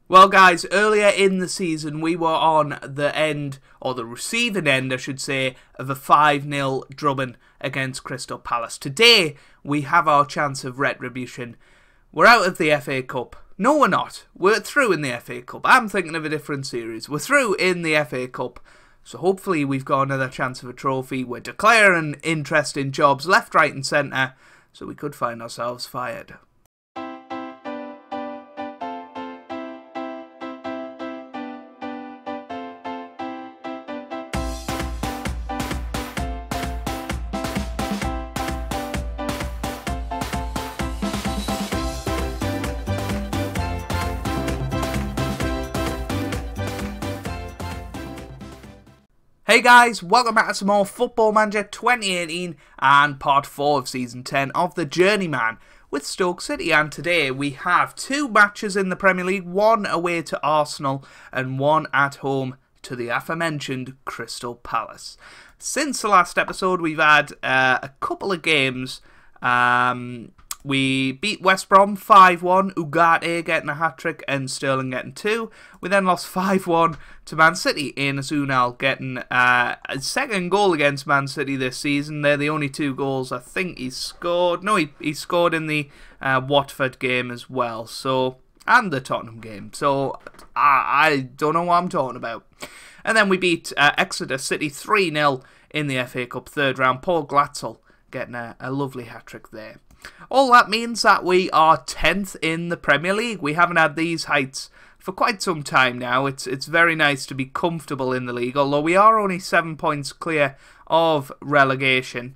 Well guys, earlier in the season we were on the end, or the receiving end I should say, of a 5-0 drubbing against Crystal Palace. Today we have our chance of retribution. We're out of the FA Cup. No we're not. We're through in the FA Cup. I'm thinking of a different series. We're through in the FA Cup. So hopefully we've got another chance of a trophy. We're declaring interest in jobs left, right and centre. So we could find ourselves fired. Hey guys, welcome back to some more Football Manager 2018 and part 4 of Season 10 of the Journeyman with Stoke City. And today we have 2 matches in the Premier League, one away to Arsenal and one at home to the aforementioned Crystal Palace. Since the last episode we've had a couple of games. We beat West Brom 5-1, Ugarte getting a hat-trick and Sterling getting 2. We then lost 5-1 to Man City, Enes Unal getting a second goal against Man City this season. They're the only 2 goals I think he scored. No, he scored in the Watford game as well, so and the Tottenham game. So I don't know what I'm talking about. And then we beat Exeter City 3-0 in the FA Cup third round. Paul Glatzel getting a lovely hat-trick there. All that means that we are 10th in the Premier League. We haven't had these heights for quite some time now. It's very nice to be comfortable in the league, although we are only 7 points clear of relegation.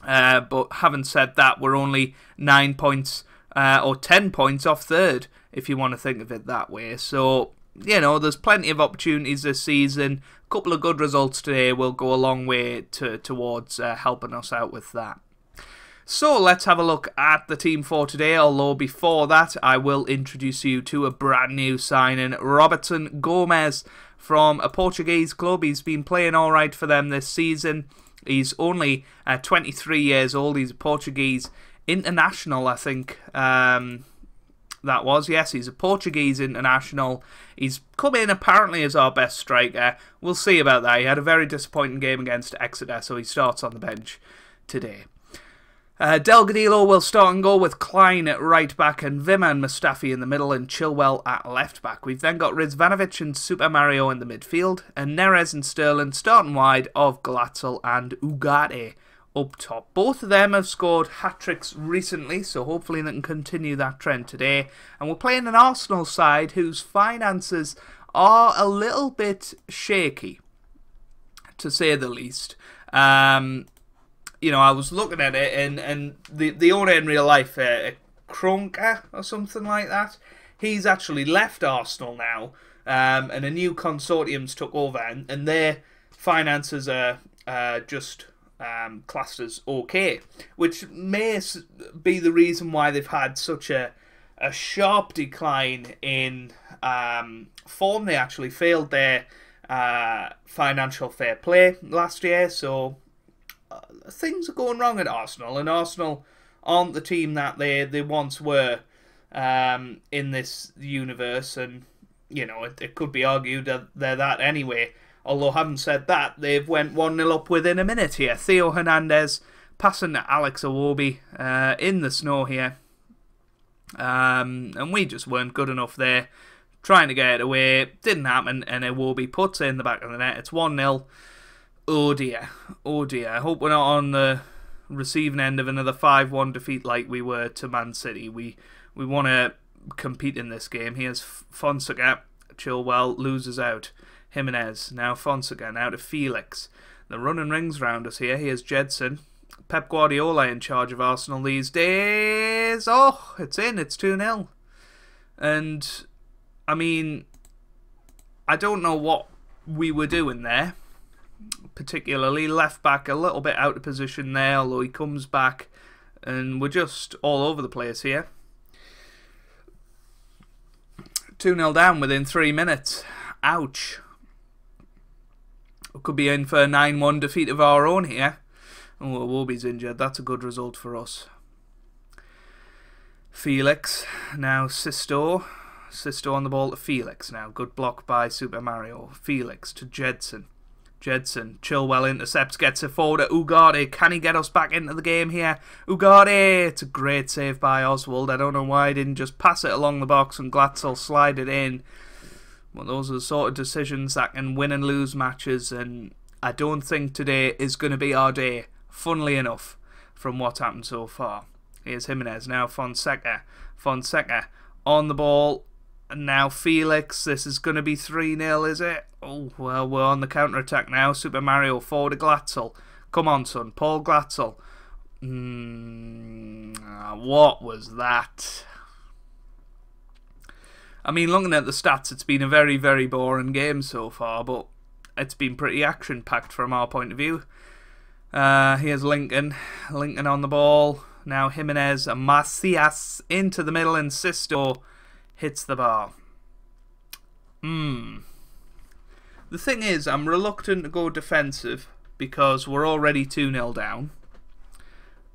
But having said that, we're only 9 points or 10 points off third, if you want to think of it that way. So, you know, there's plenty of opportunities this season. A couple of good results today will go a long way towards helping us out with that. So let's have a look at the team for today, although before that I will introduce you to a brand new signing, Robertson Gomes from a Portuguese club. He's been playing alright for them this season. He's only 23 years old. He's a Portuguese international, I think that was. Yes, he's a Portuguese international. He's come in apparently as our best striker. We'll see about that. He had a very disappointing game against Exeter, so he starts on the bench today. Delgadillo will start and goal with Klein at right back and Vimmer and Mustafi in the middle and Chilwell at left back. We've then got Rizvanovic and Super Mario in the midfield and Neres and Sterling starting wide of Glatzel and Ugarte up top. Both of them have scored hat-tricks recently, so hopefully they can continue that trend today. And we're playing an Arsenal side whose finances are a little bit shaky, to say the least. You know, I was looking at it, and the owner in real life, Kronka or something like that, he's actually left Arsenal now, and a new consortium's took over, and their finances are just classed as okay, which may be the reason why they've had such a sharp decline in form. They actually failed their financial fair play last year, so things are going wrong at Arsenal, and Arsenal aren't the team that they once were in this universe, and you know it could be argued that they're that anyway. Although having said that, they've went 1-0 up within a minute here. Theo Hernandez passing to Alex Iwobi in the snow here, and we just weren't good enough there, trying to get it away. Didn't happen, and Iwobi puts it in the back of the net. It's 1-0. Oh dear, oh dear. I hope we're not on the receiving end of another 5-1 defeat like we were to Man City. We want to compete in this game. Here's Fonseca. Chilwell loses out. Jimenez. Now Fonseca. Now to Felix. The running rings round us here. Here's Jedson. Pep Guardiola in charge of Arsenal these days. Oh, it's in. It's 2-0. And, I mean, I don't know what we were doing there. Particularly left back a little bit out of position there, although he comes back, and we're just all over the place here. 2-0 down within 3 minutes. Ouch. We could be in for a 9-1 defeat of our own here. Oh, Iwobi's injured. That's a good result for us. Felix, now Sisto, Sisto on the ball to Felix now. Good block by Super Mario. Felix to Jedson. Jedson, Chilwell intercepts, gets it forward to Ugarte. Can he get us back into the game here? Ugarte! It's a great save by Oswald. I don't know why he didn't just pass it along the box and Glatzel slide it in. Well, those are the sort of decisions that can win and lose matches, and I don't think today is going to be our day, funnily enough, from what's happened so far. Here's Jimenez, now Fonseca. Fonseca on the ball. And now Felix, this is going to be 3-0, is it? Oh, well, we're on the counter-attack now. Super Mario forward to Glatzel. Come on, son. Paul Glatzel. What was that? I mean, looking at the stats, it's been a very, very boring game so far, but it's been pretty action-packed from our point of view. Here's Lincoln. Lincoln on the ball. Now Jimenez and Macias into the middle, and Sisto hits the bar. The thing is, I'm reluctant to go defensive because we're already 2-0 down.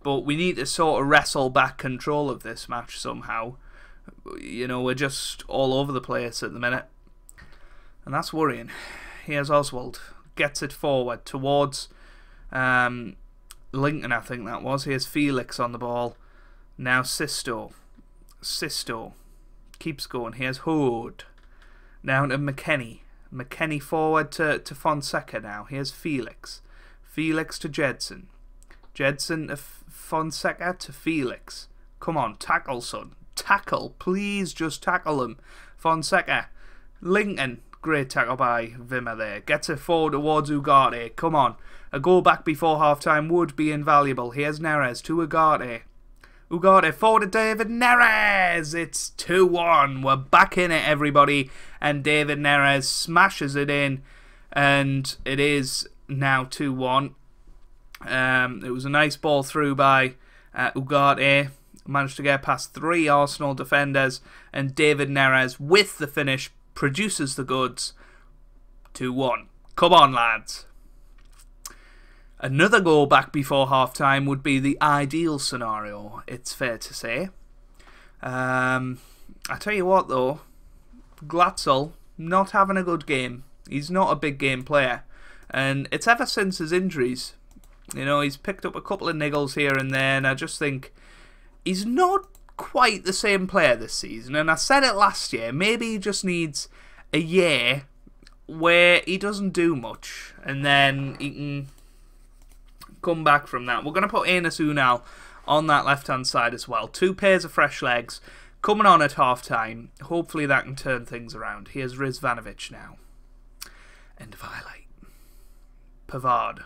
But we need to sort of wrestle back control of this match somehow. You know, we're just all over the place at the minute. And that's worrying. Here's Oswald. Gets it forward towards Lincoln, I think that was. Here's Felix on the ball. Now Sisto. Sisto keeps going. Here's Hood. Now to McKennie. McKennie forward to Fonseca now. Here's Felix. Felix to Jedson. Jedson to Fonseca to Felix. Come on, tackle, son. Tackle. Please just tackle him. Fonseca. Lincoln. Great tackle by Vimmer there. Gets it forward towards Ugarte. Come on. A goal back before half-time would be invaluable. Here's Neres to Ugarte. Ugarte forward to David Neres. It's 2-1. We're back in it, everybody. And David Neres smashes it in. And it is now 2-1. It was a nice ball through by Ugarte. Managed to get past 3 Arsenal defenders. And David Neres, with the finish, produces the goods. 2-1. Come on, lads. Another goal back before half-time would be the ideal scenario, it's fair to say. I tell you what, though. Glatzel, not having a good game. He's not a big game player. And it's ever since his injuries. You know, he's picked up a couple of niggles here and there, and I just think he's not quite the same player this season. And I said it last year, maybe he just needs a year where he doesn't do much, and then he can come back from that. We're going to put Enes Unal on that left-hand side as well. 2 pairs of fresh legs coming on at half-time. Hopefully that can turn things around. Here's Rizvanovic now. End of highlight. Pavard.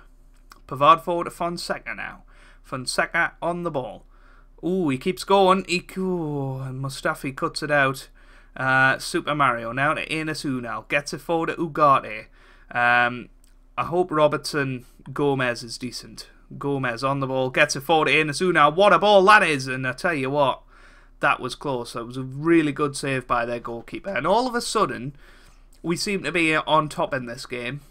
Pavard forward to Fonseca now. Fonseca on the ball. Ooh, he keeps going. And Mustafi cuts it out. Super Mario now to Enes Unal. Gets it forward to Ugarte. I hope Robertson Gomez is decent. Gomez on the ball. Gets it forward to Enes Unal. What a ball that is. And I tell you what, that was close. That was a really good save by their goalkeeper. And all of a sudden, we seem to be on top in this game.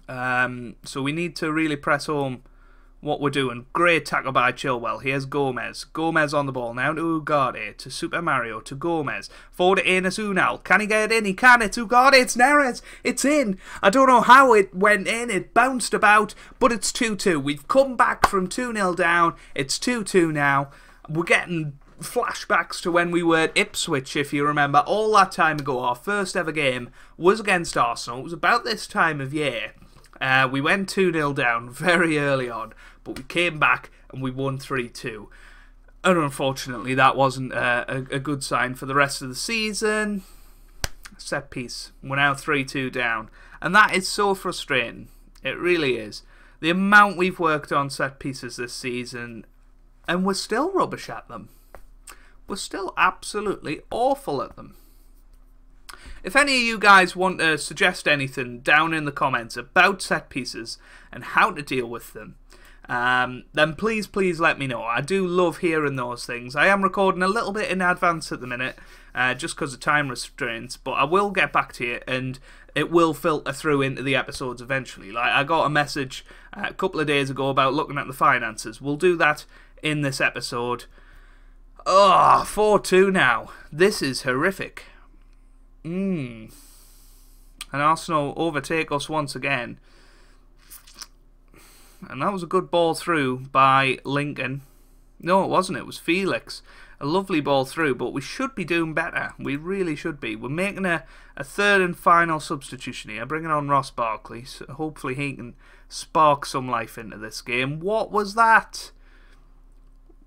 So we need to really press home what we're doing. Great tackle by Chilwell. Here's Gomez. Gomez on the ball now to Ugarte, to Super Mario, to Gomez. Forward to Enes Unal. Can he get it in? He can. It's Ugarte. It's Neres. It's in. I don't know how it went in. It bounced about, but it's 2-2. We've come back from 2-0 down. It's 2-2 now. We're getting flashbacks to when we were at Ipswich, if you remember. All that time ago, our first ever game was against Arsenal. It was about this time of year. We went 2-0 down very early on, but we came back and we won 3-2. And unfortunately, that wasn't a good sign for the rest of the season. Set piece. We're now 3-2 down. And that is so frustrating. It really is. The amount we've worked on set pieces this season, and we're still rubbish at them. We're still absolutely awful at them. If any of you guys want to suggest anything down in the comments about set pieces and how to deal with them, then please let me know. I do love hearing those things. I am recording a little bit in advance at the minute, just because of time restraints, but I will get back to you and it will filter through into the episodes eventually. Like, I got a message a couple of days ago about looking at the finances. We'll do that in this episode. Oh, 4-2 now. This is horrific. And Arsenal overtake us once again. And that was a good ball through by Lincoln. No, it wasn't. It was Felix. A lovely ball through, but we should be doing better. We really should be. We're making a third and final substitution here, bringing on Ross Barkley. So hopefully he can spark some life into this game. What was that?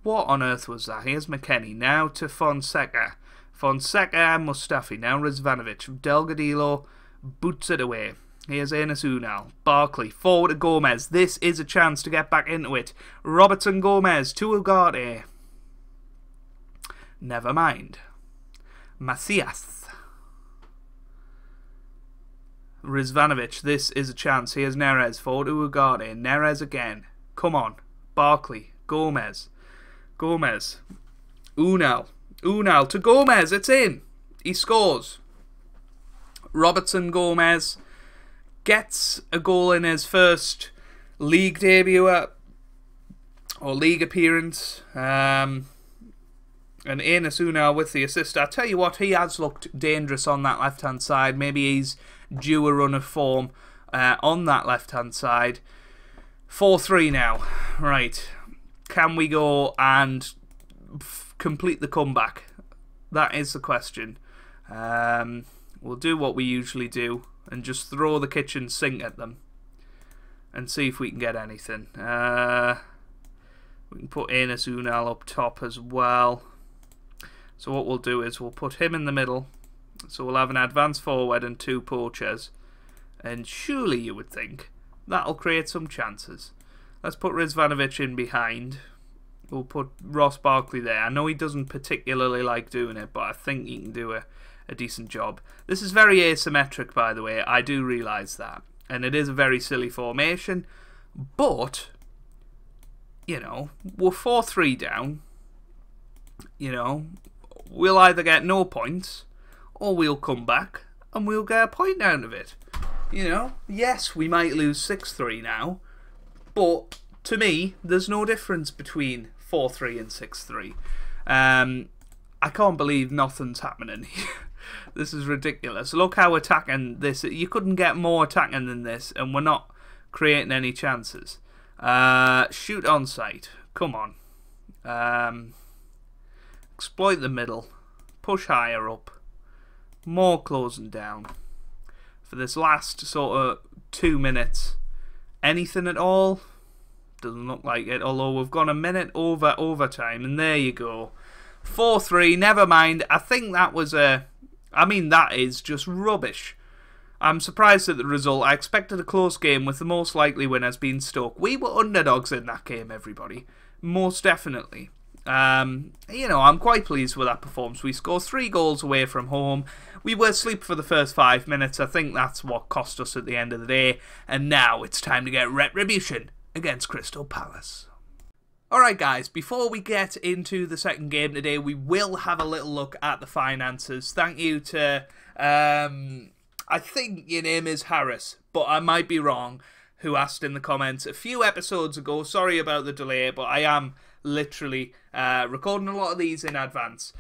What on earth was that? Here's McKennie. Now to Fonseca. Fonseca, Mustafi. Now Rizvanovic. Delgadillo boots it away. Here's Enes Unal. Barkley. Forward to Gomez. This is a chance to get back into it. Robertson Gomez to Ugarte. Never mind. Macias. Rizvanovic. This is a chance. Here's Neres. Forward to Ugarte. Neres again. Come on. Barkley. Gomez. Gomez. Unal. Unal to Gomez. It's in. He scores. Robertson Gomez gets a goal in his first league debut or league appearance. And Enes Unal with the assist. I tell you what, he has looked dangerous on that left-hand side. Maybe he's due a run of form on that left-hand side. 4-3 now. Right. Can we go and complete the comeback? That is the question. We'll do what we usually do and just throw the kitchen sink at them and see if we can get anything. We can put Enes Unal up top as well. So what we'll do is we'll put him in the middle. So we'll have an advance forward and two poachers. And surely you would think that'll create some chances. Let's put Rizvanovic in behind. We'll put Ross Barkley there. I know he doesn't particularly like doing it, but I think he can do a decent job. This is very asymmetric, by the way. I do realise that. And it is a very silly formation. But, you know, we're 4-3 down. You know, we'll either get no points or we'll come back and we'll get a point out of it. You know, yes, we might lose 6-3 now, but to me, there's no difference between 4-3 and 6-3. I can't believe nothing's happening here. This is ridiculous. Look how attacking this. You couldn't get more attacking than this, and we're not creating any chances. Shoot on sight. Come on. Exploit the middle. Push higher up. More closing down. For this last sort of 2 minutes. Anything at all? Doesn't look like it, although we've gone a minute over overtime, and there you go. 4-3, never mind. I think that was I mean, that is just rubbish. I'm surprised at the result. I expected a close game with the most likely winners being Stoke. We were underdogs in that game, everybody. Most definitely. You know, I'm quite pleased with that performance. We scored 3 goals away from home. We were asleep for the first 5 minutes. I think that's what cost us at the end of the day. And now it's time to get retribution against Crystal Palace. Alright guys, before we get into the second game today, we will have a little look at the finances. Thank you to, I think your name is Harris, but I might be wrong, who asked in the comments a few episodes ago. Sorry about the delay, but I am literally recording a lot of these in advance.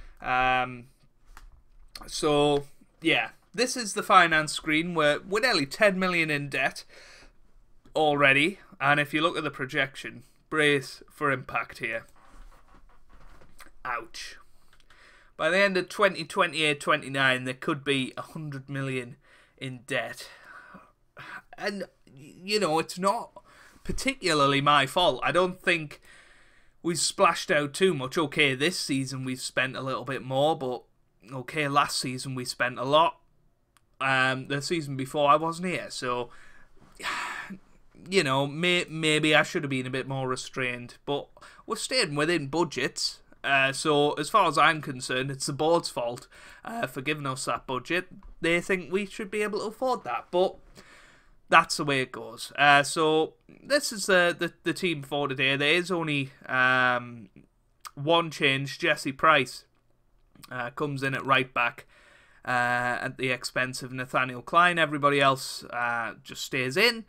So, yeah, this is the finance screen. We're nearly 10 million in debt already, and if you look at the projection, brace for impact here. Ouch. By the end of 2028-29, there could be 100 million in debt. And, you know, it's not particularly my fault. I don't think we've splashed out too much. Okay, this season we've spent a little bit more, but okay, last season we spent a lot. The season before I wasn't here, so you know, maybe I should have been a bit more restrained, but we're staying within budgets. So as far as I'm concerned, it's the board's fault for giving us that budget. They think we should be able to afford that, but that's the way it goes. So this is the team for today. There is only one change. Jesse Price comes in at right back at the expense of Nathaniel Klein. Everybody else just stays in.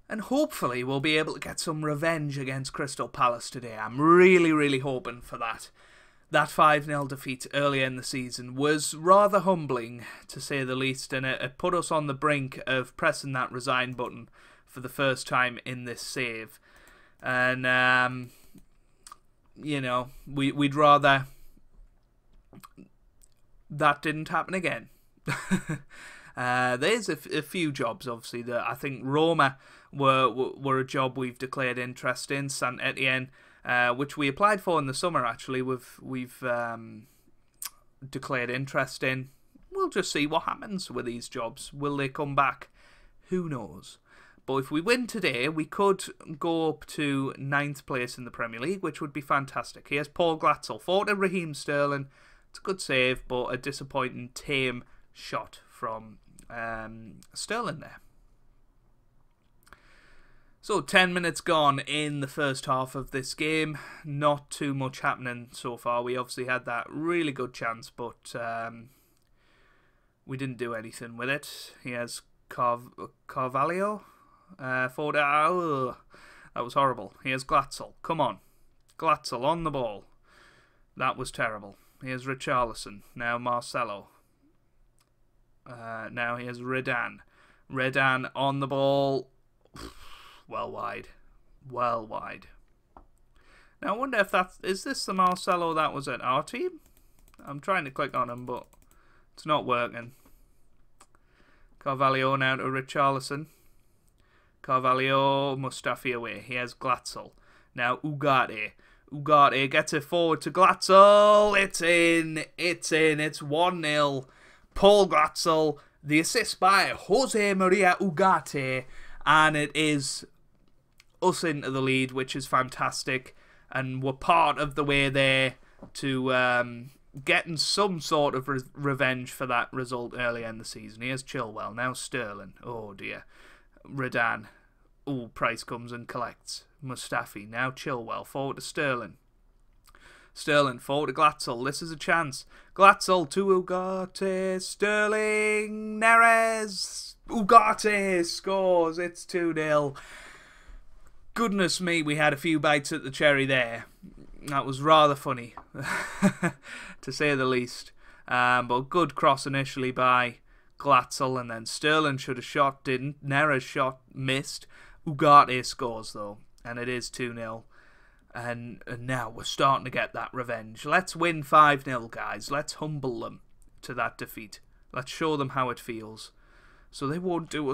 And hopefully we'll be able to get some revenge against Crystal Palace today. I'm really, really hoping for that. that 5-0 defeat earlier in the season was rather humbling, to say the least, and it put us on the brink of pressing that resign button for the first time in this save. And, you know, we'd rather that didn't happen again. There's a few jobs, obviously, that I think Roma were a job we've declared interest in. Saint Etienne, which we applied for in the summer, actually, we've declared interest in. We'll just see what happens with these jobs. Will they come back? Who knows? But if we win today, we could go up to 9th place in the Premier League, which would be fantastic. Here's Paul Glatzel, forward to Raheem Sterling. It's a good save, but a disappointing, tame shot from Sterling there. So 10 minutes gone in the first half of this game. Not too much happening so far. We obviously had that really good chance, but we didn't do anything with it. Here's Carvalho. Forward. Oh, that was horrible. Here's Glatzel. Come on. Glatzel on the ball. That was terrible. Here's Richarlison. Now Marcelo. Now here's Redan. Redan on the ball. Well wide. Well wide. Now I wonder if is this the Marcelo that was at our team? I'm trying to click on him, but it's not working. Carvalho now to Richarlison. Carvalho, Mustafi away. Here's Glatzel. Now Ugarte. Ugarte gets it forward to Glatzel. It's in. It's in. It's 1-0. Paul Glatzel. The assist by Jose Maria Ugarte. And it is us into the lead, which is fantastic. And we're part of the way there to getting some sort of revenge for that result earlier in the season. Here's Chilwell. Now Sterling. Oh dear. Redan. Oh, Price comes and collects. Mustafi. Now Chilwell. Forward to Sterling. Sterling. Forward to Glatzel. This is a chance. Glatzel to Ugarte. Sterling. Neres. Ugarte scores. It's 2-0. Goodness me, we had a few bites at the cherry there. That was rather funny, to say the least. But good cross initially by Glatzel, and then Sterling should have shot, didn't. Neres shot, missed. Ugarte scores, though, and it is 2-0. And now we're starting to get that revenge. Let's win 5-0, guys. Let's humble them to that defeat. Let's show them how it feels, so they won't do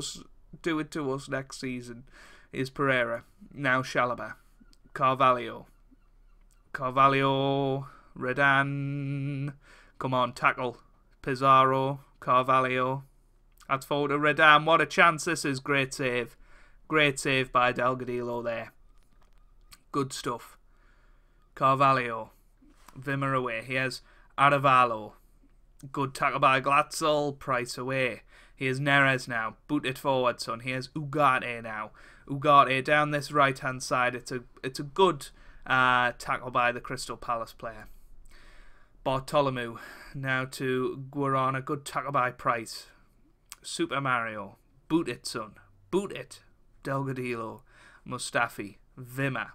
it to us next season. Is Pereira. Now Chalobah. Carvalho. Carvalho. Redan. Come on, tackle. Pizarro. Carvalho. That's forward to Redan. What a chance this is. Great save. Great save by Delgadillo there. Good stuff. Carvalho. Vimmer away. Here's Aravalo. Good tackle by Glatzel. Price away. Here's Neres now. Boot it forward, son. Here's Ugarte now. Ugarte down this right-hand side. It's a good tackle by the Crystal Palace player. Bartolomeu now to Guarana. Good tackle by Price. Super Mario. Boot it, son. Boot it. Delgadillo. Mustafi. Vimmer.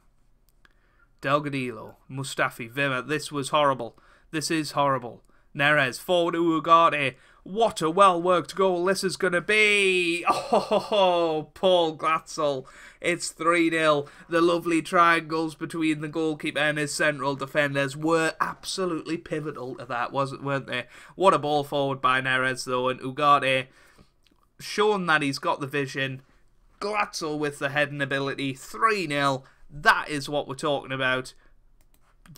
Delgadillo. Mustafi. Vimmer. This was horrible. This is horrible. Neres forward to Ugarte. What a well-worked goal this is going to be. Oh, Paul Glatzel. It's 3-0. The lovely triangles between the goalkeeper and his central defenders were absolutely pivotal to that, weren't they? What a ball forward by Neres, though, and Ugarte showing that he's got the vision. Glatzel with the heading ability. 3-0. That is what we're talking about.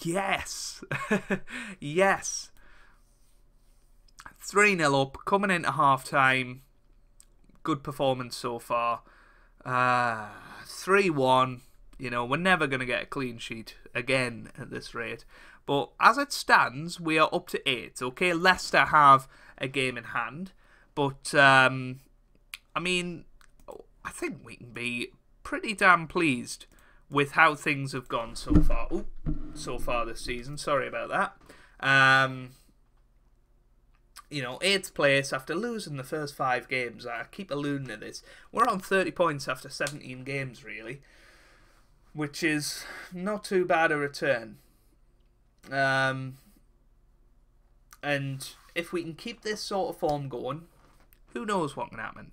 Yes. Yes. 3-0 up, coming into half-time. Good performance so far. 3-1. You know, we're never going to get a clean sheet again at this rate. But as it stands, we are up to 8. Okay, Leicester have a game in hand. But, I mean, I think we can be pretty damn pleased with how things have gone so far. Ooh, so far this season. Sorry about that. You know, 8th place after losing the first 5 games. I keep alluding to this. We're on 30 points after 17 games, really. Which is not too bad a return. And if we can keep this sort of form going, who knows what can happen.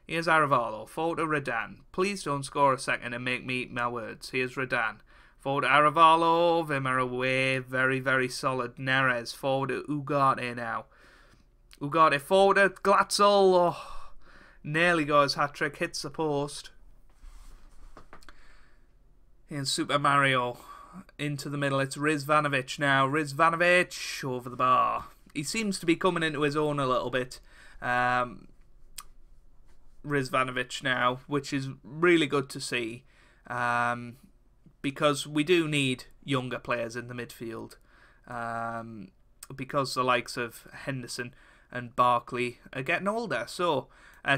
Here's Aravalo, forward to Redan. Please don't score a second and make me eat my words. Here's Redan. Forward to Aravalo, Vimmer away, very, very solid. Neres, forward to Ugarte now. Ugarte forward to Glatzel, oh, nearly got his hat-trick, hits the post. Here's Super Mario, into the middle, it's Rizvanovic now. Rizvanovic, over the bar. He seems to be coming into his own a little bit. Rizvanovic now, which is really good to see. Because we do need younger players in the midfield. Because the likes of Henderson and Barkley are getting older. So,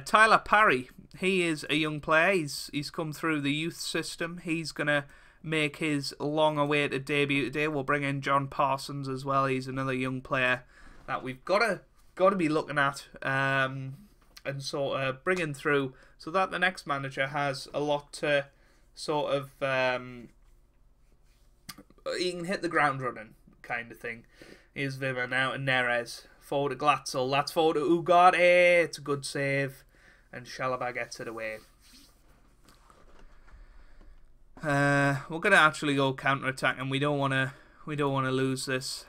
Tyler Parry, he is a young player. He's come through the youth system. He's going to make his long-awaited debut today. We'll bring in John Parsons as well. He's another young player that we've got to be looking at and sort of bringing through so that the next manager has a lot to sort of he can hit the ground running kind of thing. Here's Vimmer now and Neres. Forward to Glatzel. That's forward to Ugarte. It's a good save. And Shalaba gets it away. We're going to actually go counter-attack, and we don't want to lose this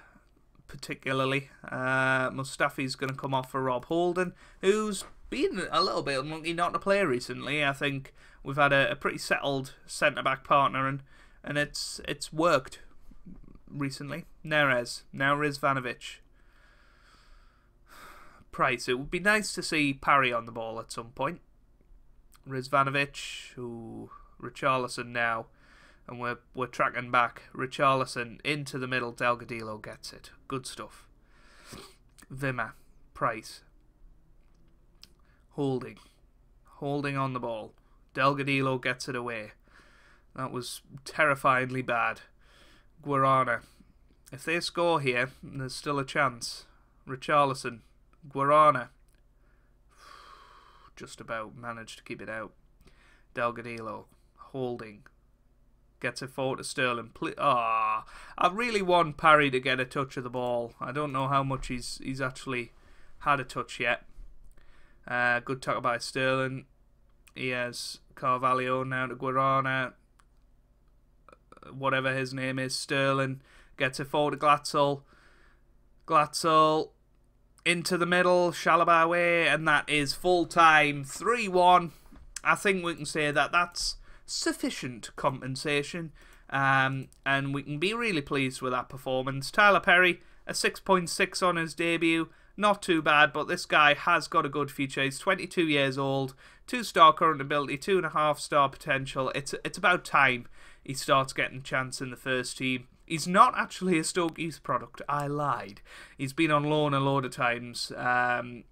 particularly. Mustafi's going to come off for Rob Holden, who's been a little bit unlucky not to play recently. I think we've had a pretty settled centre-back partner, and it's worked recently. Neres, now Rizvanovic. Price. It would be nice to see Parry on the ball at some point. Rizvanovic, Richarlison now, and we're tracking back. Richarlison into the middle. Delgadillo gets it. Good stuff. Vimmer, Price, holding on the ball. Delgadillo gets it away. That was terrifyingly bad. Guarana. If they score here, there's still a chance. Richarlison. Guarana. Just about managed to keep it out. Delgadillo. Holding. Gets it forward to Sterling. I really want Parry to get a touch of the ball. I don't know how much he's actually had a touch yet. Good tackle by Sterling. He has Carvalho now to Guarana. Whatever his name is, Sterling. Gets it forward to Glatzel. Glatzel into the middle, Shalaba away, and that is full time, 3-1. I think we can say that that's sufficient compensation, and we can be really pleased with that performance. Tyler Perry, a 6.6 on his debut, not too bad, but this guy has got a good future. He's 22 years old, 2-star current ability, 2.5-star potential. It's about time he starts getting a chance in the first team. He's not actually a Stoke Youth product. I lied. He's been on loan a load of times,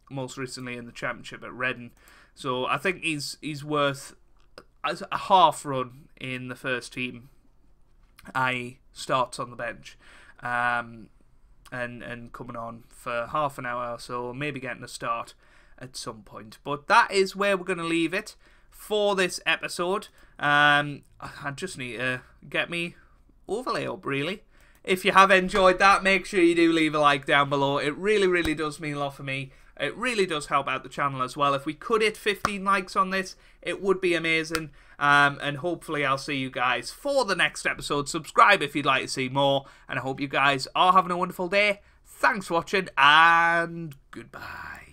most recently in the Championship at Reading. So I think he's worth a half run in the first team. I starts on the bench, and coming on for half an hour or so, maybe getting a start at some point. But that is where we're going to leave it for this episode. I just need to get me overlay up, really. If you have enjoyed that, make sure you do leave a like down below. It really does mean a lot for me. It really does help out the channel as well. If we could hit 15 likes on this, it would be amazing. And hopefully I'll see you guys for the next episode. Subscribe if you'd like to see more. And I hope you guys are having a wonderful day. Thanks for watching, and goodbye.